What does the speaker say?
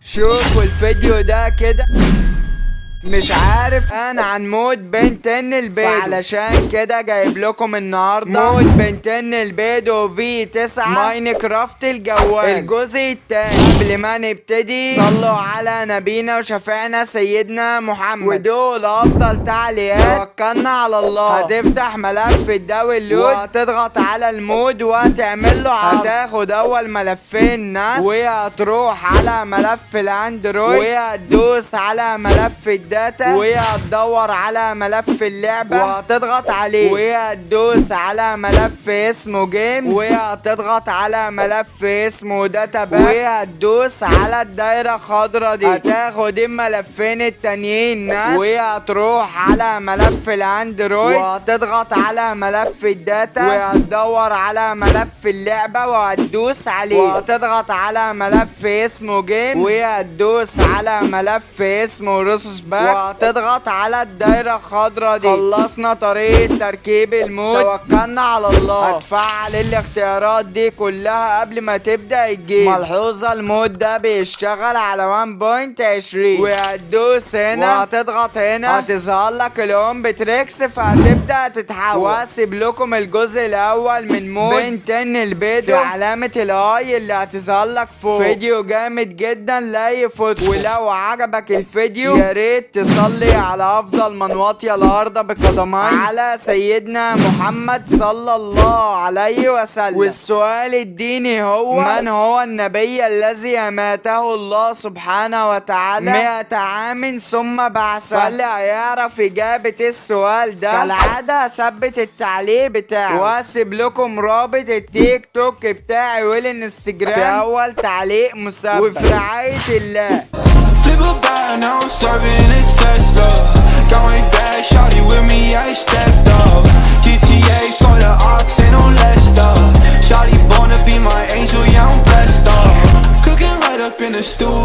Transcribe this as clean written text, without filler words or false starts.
شوفوا الفيديو ده كده. مش عارف انا عن موت بنتين البيض، علشان كده جايب لكم النهارده موت بنتين البيض وفي 9 ماينكرافت الجوال الجزء التاني. قبل ما نبتدي صلوا على نبينا وشفيعنا سيدنا محمد، ودول افضل تعليقات. توكلنا على الله. هتفتح ملف الداونلود وهتضغط على المود وهتعمل له عرض. هتاخد اول ملفين ناس وهتروح على ملف الاندرويد وهتدوس على ملف الداتا وهتدور على ملف اللعبة وهتضغط عليه وهتدوس على ملف اسمه جيمز وهتضغط على ملف اسمه داتا باك وهتدوس على الدايرة الخضرا دي. هتاخد الملفين التانيين ناس وهتروح على ملف الاندرويد وهتضغط على ملف الداتا وهتدور على ملف اللعبة وهتدوس عليه وهتضغط على ملف اسمه جيمز وهتدوس على ملف اسمه روسوس باك وهتضغط على الدايرة الخضرا دي. خلصنا طريقة تركيب المود، توكلنا على الله. هتفعل الاختيارات دي كلها قبل ما تبدأ الجيم. ملحوظة المود ده بيشتغل على 1.20 وهتدوس هنا وهتضغط هنا هتظهر لك الهوم بتريكس فهتبدأ تتحول. واسيب لكم الجزء الاول من مود بنتين البيض في علامة الاي اللي هتظهر لك فوق. فيديو جامد جدا لا يفوت. ولو عجبك الفيديو يا ريت تصلي على افضل من وطي الارض بقدمين على سيدنا محمد صلى الله عليه وسلم. والسؤال الديني هو من هو النبي الذي اماته الله سبحانه وتعالى 100 عام ثم بعثه؟ فاللي هيعرف اجابة السؤال ده كالعادة ثبت التعليق بتاعه واسيب لكم رابط التيك توك بتاعي والانستجرام في اول تعليق مثبت. وفي رعاية الله. Flip a bag, now I'm serving a Tesla. Going back, shawty with me, I stepped up. GTA for the ops, ain't no less stuff. Shawty born to be my angel, yeah, I'm blessed up. Cooking right up in the stew,